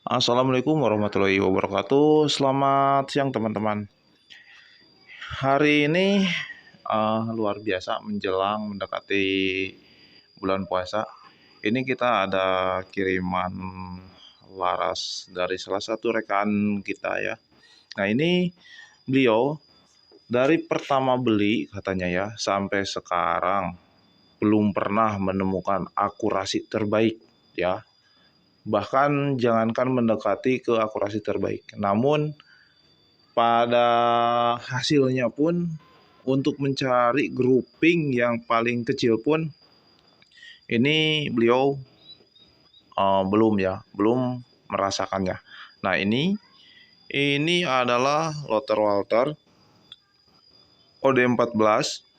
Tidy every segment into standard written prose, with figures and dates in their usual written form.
Assalamualaikum warahmatullahi wabarakatuh. Selamat siang teman-teman. Hari ini luar biasa menjelang mendekati bulan puasa. Ini kita ada kiriman laras dari salah satu rekan kita ya. Nah ini beliau dari pertama beli katanya ya sampai sekarang belum pernah menemukan akurasi terbaik ya. Bahkan jangankan mendekati ke akurasi terbaik, namun pada hasilnya pun untuk mencari grouping yang paling kecil pun ini beliau belum merasakannya. Nah ini adalah Lothar Walther OD14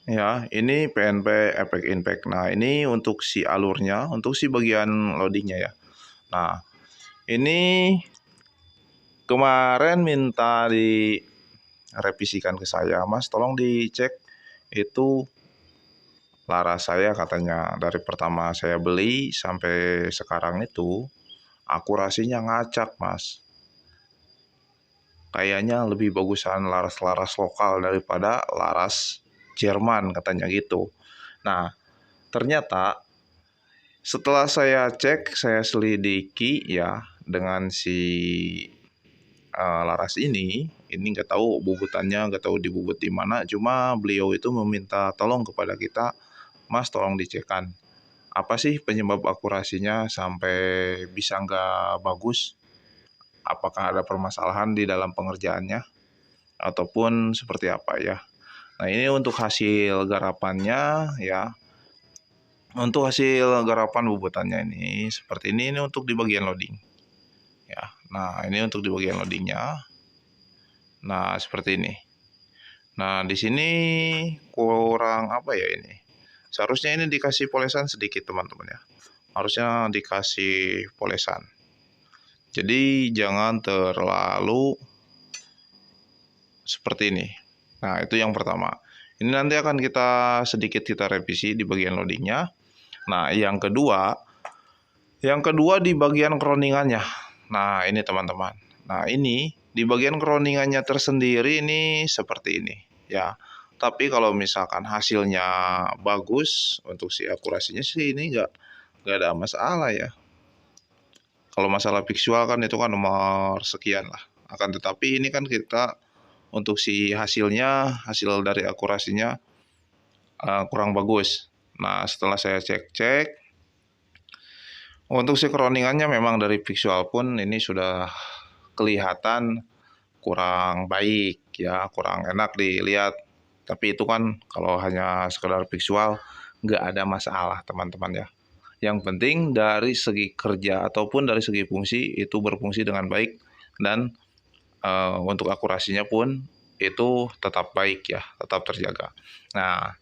ya, ini PNP Efek Impact. Nah ini untuk si alurnya, untuk si bagian loadingnya ya. Nah ini kemarin minta direvisikan ke saya, Mas tolong dicek itu laras saya, katanya dari pertama saya beli sampai sekarang itu akurasinya ngacak Mas. Kayaknya lebih bagusan laras-laras lokal daripada laras Jerman katanya gitu. Nah ternyata setelah saya cek, saya selidiki ya dengan si laras ini nggak tahu bubutannya, nggak tahu dibubut di mana. Cuma beliau itu meminta tolong kepada kita, Mas tolong dicekkan apa sih penyebab akurasinya sampai bisa nggak bagus. Apakah ada permasalahan di dalam pengerjaannya ataupun seperti apa ya. Nah ini untuk hasil garapannya ya. Untuk hasil garapan bubutannya ini seperti ini untuk di bagian loading ya. Nah ini untuk di bagian loadingnya. Nah seperti ini. Nah, di sini kurang apa ya ini? Seharusnya ini dikasih polesan sedikit, teman-teman ya. Harusnya dikasih polesan. Jadi jangan terlalu seperti ini. Nah, itu yang pertama. Ini nanti akan sedikit kita revisi di bagian loadingnya. Nah, yang kedua di bagian crowningannya. Nah, ini teman-teman. Nah, ini di bagian crowningannya tersendiri ini seperti ini ya. Tapi kalau misalkan hasilnya bagus untuk si akurasinya sih ini nggak ada masalah ya. Kalau masalah visual kan itu kan nomor sekian lah. Akan tetapi ini kan kita untuk si hasilnya, hasil dari akurasinya kurang bagus. Nah setelah saya cek untuk si crowningannya memang dari visual pun ini sudah kelihatan kurang baik ya, kurang enak dilihat. Tapi itu kan kalau hanya sekedar visual nggak ada masalah teman-teman ya. Yang penting dari segi kerja ataupun dari segi fungsi itu berfungsi dengan baik dan untuk akurasinya pun itu tetap baik ya, tetap terjaga. Nah,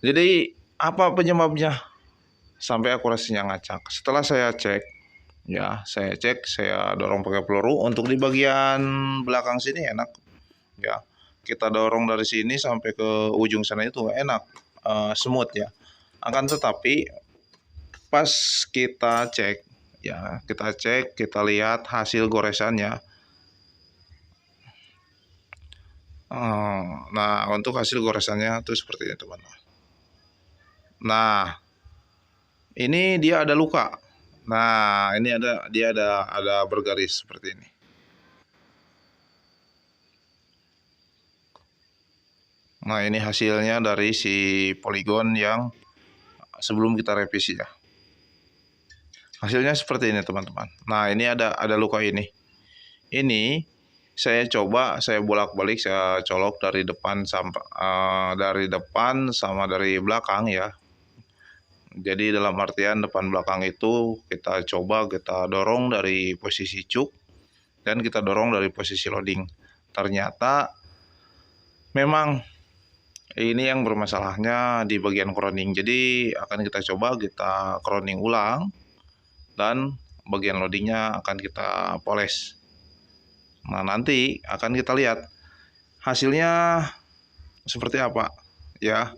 jadi apa penyebabnya sampai akurasinya ngacak? Setelah saya cek ya, saya dorong pakai peluru untuk di bagian belakang sini enak ya. Kita dorong dari sini sampai ke ujung sana itu enak, smooth ya. Akan tetapi pas kita cek ya, kita lihat hasil goresannya. Nah untuk hasil goresannya itu seperti ini teman-teman. Nah ini dia ada luka. Nah ini dia ada bergaris seperti ini. Nah ini hasilnya dari si poligon yang sebelum kita revisi ya. Hasilnya seperti ini teman-teman. Nah ini ada luka ini. Ini saya coba, saya bolak-balik, saya colok dari depan sama dari belakang ya. Jadi dalam artian depan belakang itu kita coba kita dorong dari posisi cuk dan kita dorong dari posisi loading. Ternyata memang ini yang bermasalahnya di bagian crowning. Jadi akan kita coba kita crowning ulang dan bagian loadingnya akan kita poles. Nah nanti akan kita lihat hasilnya seperti apa ya.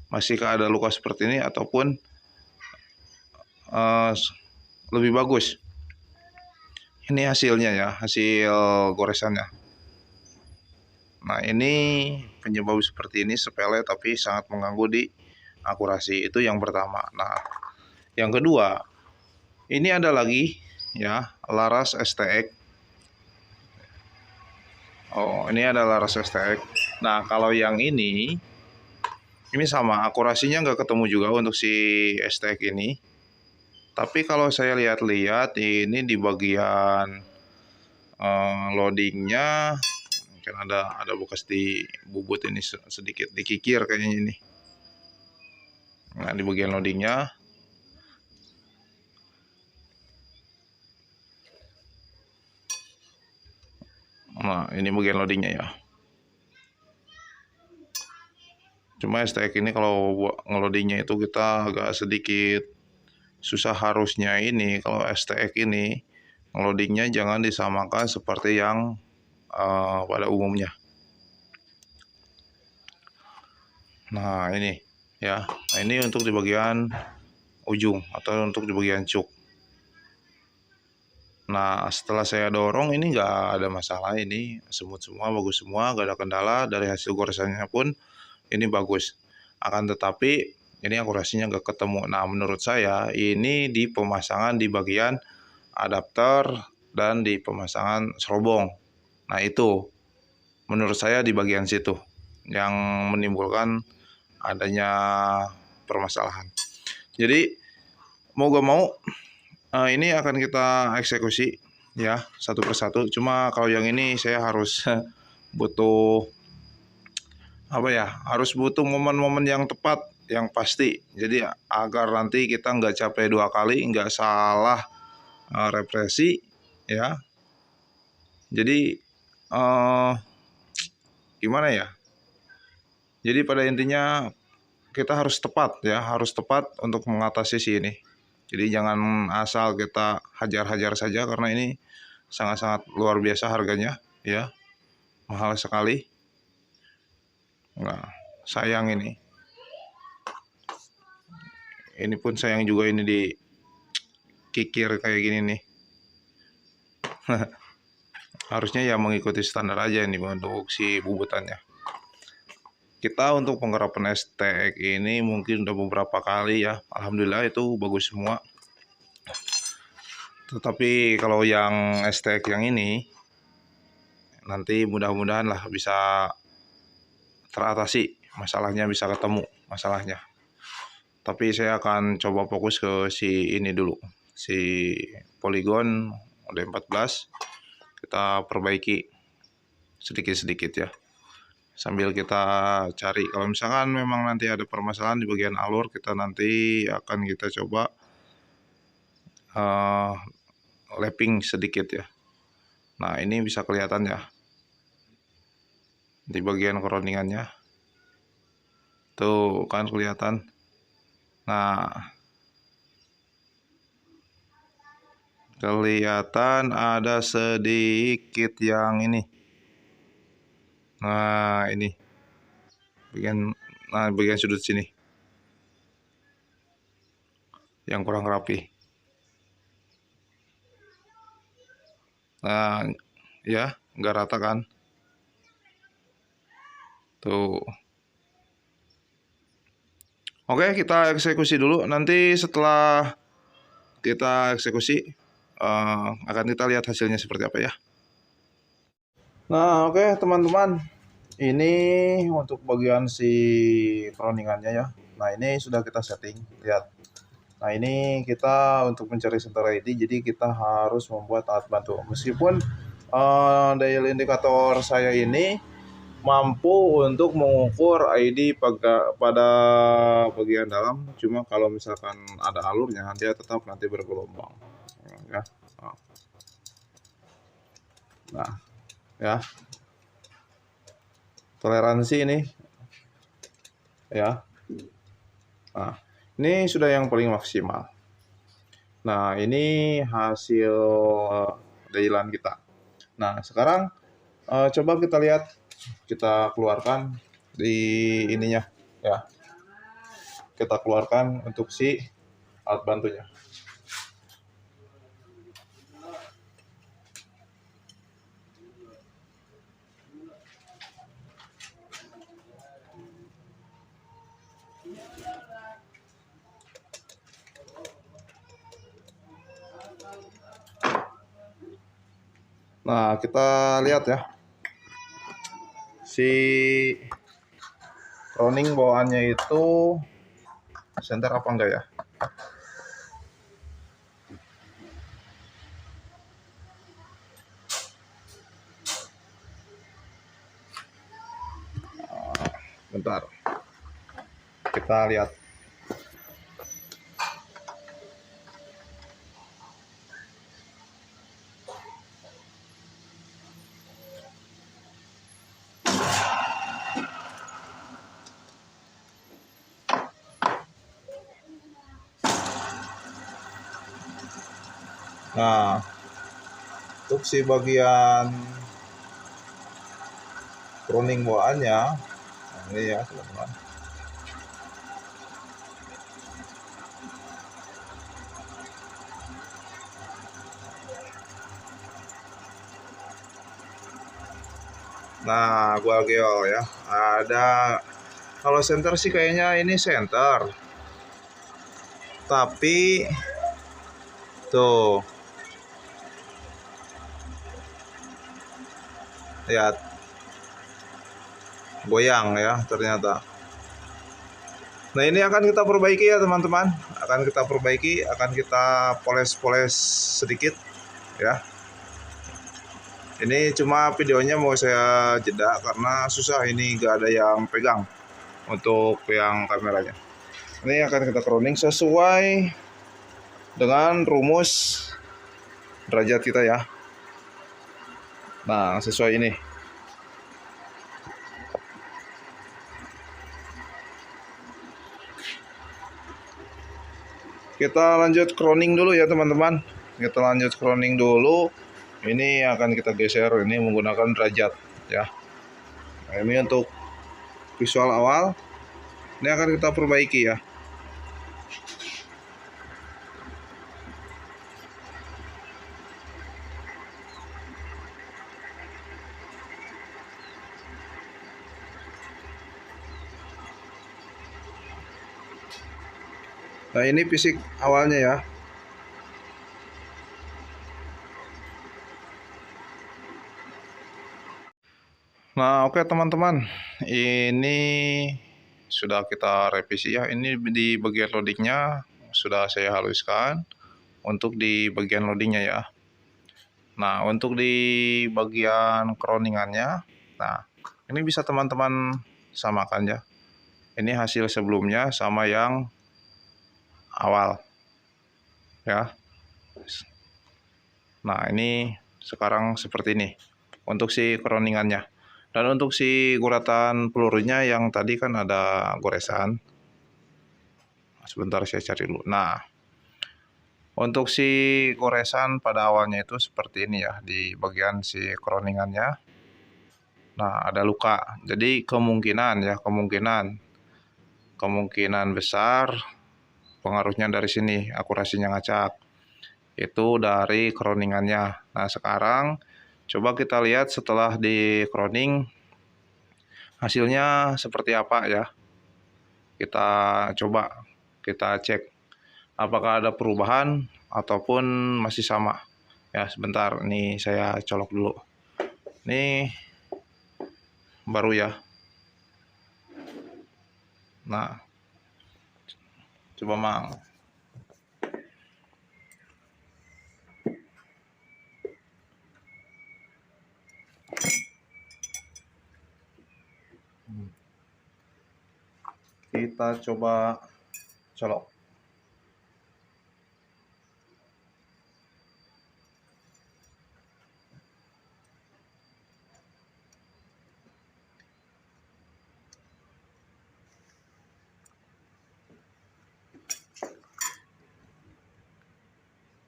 Masihkah ada luka seperti ini ataupun lebih bagus. Ini hasilnya ya, hasil goresannya. Nah, ini penyebab seperti ini sepele tapi sangat mengganggu di akurasi. Itu yang pertama. Nah, yang kedua, ini ada lagi ya, laras STX. Oh, ini ada laras STX. Nah, kalau yang ini sama, akurasinya nggak ketemu juga untuk si STX ini. Tapi kalau saya lihat-lihat, ini di bagian loadingnya mungkin ada bekas di bubut ini sedikit dikikir kayaknya ini. Nah, di bagian loadingnya. Nah, ini bagian loadingnya ya. Cuma STX ini kalau ngelodingnya itu kita agak sedikit susah, harusnya ini kalau STX ini ngelodingnya jangan disamakan seperti yang pada umumnya. Nah, ini ya. Nah, ini untuk di bagian ujung atau untuk di bagian cuk. Nah, setelah saya dorong ini nggak ada masalah, ini semut semua, bagus semua, nggak ada kendala. Dari hasil goresannya pun ini bagus. Akan tetapi ini akurasinya nggak ketemu. Nah, menurut saya ini di pemasangan di bagian adapter dan di pemasangan serobong. Nah, itu menurut saya di bagian situ yang menimbulkan adanya permasalahan. Jadi mau gak mau ini akan kita eksekusi ya satu persatu. Cuma kalau yang ini saya harus butuh apa ya, harus butuh momen-momen yang tepat, yang pasti. Jadi agar nanti kita nggak capek dua kali, nggak salah represi ya. Jadi gimana ya? Jadi pada intinya kita harus tepat ya, harus tepat untuk mengatasi si ini. Jadi jangan asal kita hajar-hajar saja karena ini sangat-sangat luar biasa harganya ya, mahal sekali. Nah, sayang ini. Ini pun sayang juga ini dikikir kayak gini nih. Harusnya ya mengikuti standar aja ini untuk si bubutannya. Kita untuk penggarapan STX ini mungkin udah beberapa kali ya. Alhamdulillah itu bagus semua. Tetapi kalau yang STX yang ini nanti mudah-mudahan lah bisa teratasi masalahnya, bisa ketemu masalahnya. Tapi saya akan coba fokus ke si ini dulu, si Polygon D14 kita perbaiki sedikit-sedikit ya, sambil kita cari. Kalau misalkan memang nanti ada permasalahan di bagian alur, kita nanti akan kita coba lapping sedikit ya. Nah, ini bisa kelihatan ya di bagian kerondingannya tuh kan kelihatan. Nah, kelihatan ada sedikit yang ini. Nah, ini bagian sudut sini yang kurang rapi. Nah, ya nggak rata kan tuh. Oke, kita eksekusi dulu. Nanti setelah kita eksekusi akan kita lihat hasilnya seperti apa ya. Nah, oke teman-teman, ini untuk bagian si perundingannya ya. Nah, ini sudah kita setting, lihat. Nah, ini kita untuk mencari center ID, jadi kita harus membuat alat bantu. Meskipun dial indikator saya ini mampu untuk mengukur ID pada bagian dalam, cuma kalau misalkan ada alurnya dia tetap nanti bergelombang ya. Nah ya, toleransi ini ya. Nah, ini sudah yang paling maksimal. Nah, ini hasil dialan kita. Nah, sekarang coba kita lihat, kita keluarkan di ininya ya. Kita keluarkan untuk si alat bantunya. Nah, kita lihat ya. Si crowning bawaannya itu center apa enggak ya? Bentar. Kita lihat. Nah, untuk si bagian crowning bawaannya, nah ini ya teman-teman. Nah, gua geol ya. Ada, kalau center sih kayaknya ini center. Tapi tuh, lihat, goyang ya ternyata. Nah, ini akan kita perbaiki ya teman-teman. Akan kita perbaiki, akan kita poles-poles sedikit ya. Ini cuma videonya mau saya jeda karena susah, ini gak ada yang pegang untuk yang kameranya. Ini akan kita crowning sesuai dengan rumus derajat kita ya. Nah, sesuai ini. Kita lanjut crowning dulu ya teman-teman. Kita lanjut crowning dulu. Ini akan kita geser, ini menggunakan derajat ya. Nah, ini untuk visual awal. Ini akan kita perbaiki ya. Nah, ini fisik awalnya ya. Nah, oke teman-teman, ini sudah kita revisi ya. Ini di bagian loadingnya sudah saya haluskan untuk di bagian loadingnya ya. Nah, untuk di bagian crowningannya, nah ini bisa teman-teman samakan ya. Ini hasil sebelumnya sama yang awal ya. Nah, ini sekarang seperti ini untuk si crowningannya. Dan untuk si guratan pelurunya yang tadi kan ada goresan. Sebentar saya cari dulu. Nah, untuk si goresan pada awalnya itu seperti ini ya, di bagian si crowningannya. Nah, ada luka. Jadi kemungkinan besar pengaruhnya dari sini, akurasinya ngacak. Itu dari crowningannya. Nah, sekarang coba kita lihat setelah di crowning hasilnya seperti apa ya. Kita coba kita cek apakah ada perubahan ataupun masih sama. Ya, sebentar, nih saya colok dulu. Nih baru ya. Nah, coba Mang. Kita coba colok.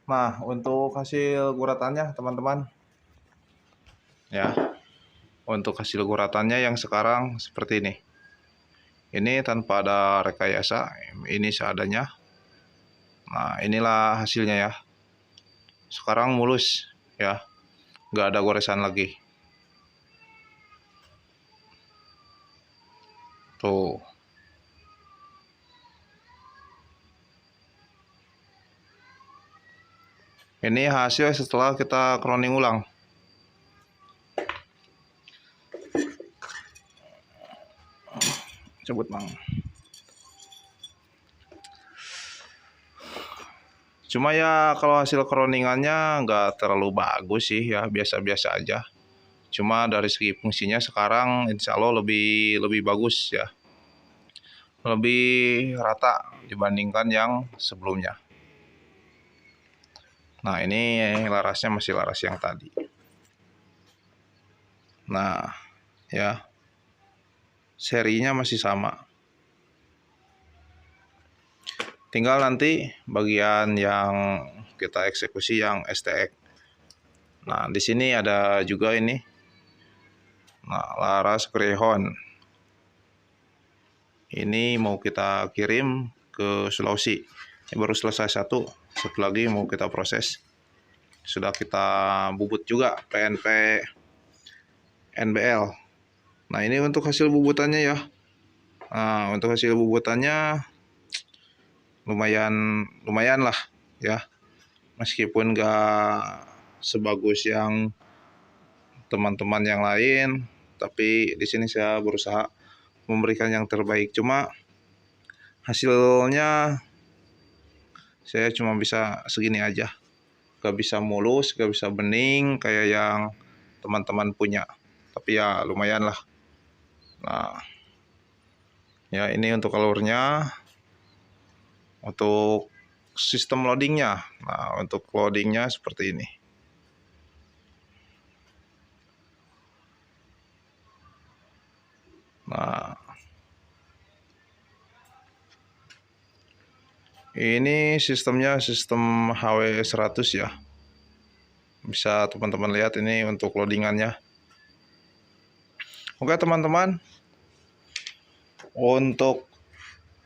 Nah, untuk hasil guratannya teman-teman ya, untuk hasil guratannya yang sekarang seperti ini. Ini tanpa ada rekayasa, ini seadanya. Nah, inilah hasilnya ya. Sekarang mulus ya, nggak ada goresan lagi. Tuh. Ini hasil setelah kita crowning ulang. Cabut Mang. Cuma ya kalau hasil crowningannya nggak terlalu bagus sih ya, biasa-biasa aja. Cuma dari segi fungsinya sekarang insya Allah lebih bagus ya. Lebih rata dibandingkan yang sebelumnya. Nah ini larasnya masih laras yang tadi. Nah ya, serinya masih sama. Tinggal nanti bagian yang kita eksekusi yang STX. Nah, di sini ada juga ini. Nah, laras Greyhound. Ini mau kita kirim ke Sulawesi. Ini baru selesai satu lagi mau kita proses. Sudah kita bubut juga PNP NBL. Nah, ini untuk hasil bubutannya ya. Nah, untuk hasil bubutannya lumayan lah ya, meskipun gak sebagus yang teman-teman yang lain, tapi di sini saya berusaha memberikan yang terbaik. Cuma hasilnya saya cuma bisa segini aja, gak bisa mulus, gak bisa bening kayak yang teman-teman punya, tapi ya lumayan lah. Nah ya, ini untuk alurnya. Untuk sistem loadingnya, nah untuk loadingnya seperti ini. Nah ini sistemnya sistem HW100 ya. Bisa teman-teman lihat ini untuk loadingannya. Oke teman-teman, untuk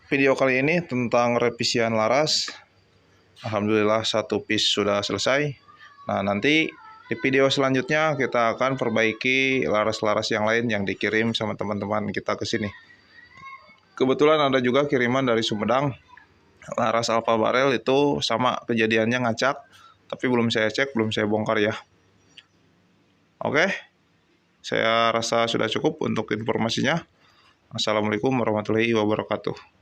video kali ini tentang revisian laras, alhamdulillah satu piece sudah selesai. Nah nanti di video selanjutnya kita akan perbaiki laras-laras yang lain yang dikirim sama teman-teman kita ke sini. Kebetulan ada juga kiriman dari Sumedang, laras Alfa Barel itu sama kejadiannya ngacak, tapi belum saya cek, belum saya bongkar ya. Oke, saya rasa sudah cukup untuk informasinya. Assalamualaikum warahmatullahi wabarakatuh.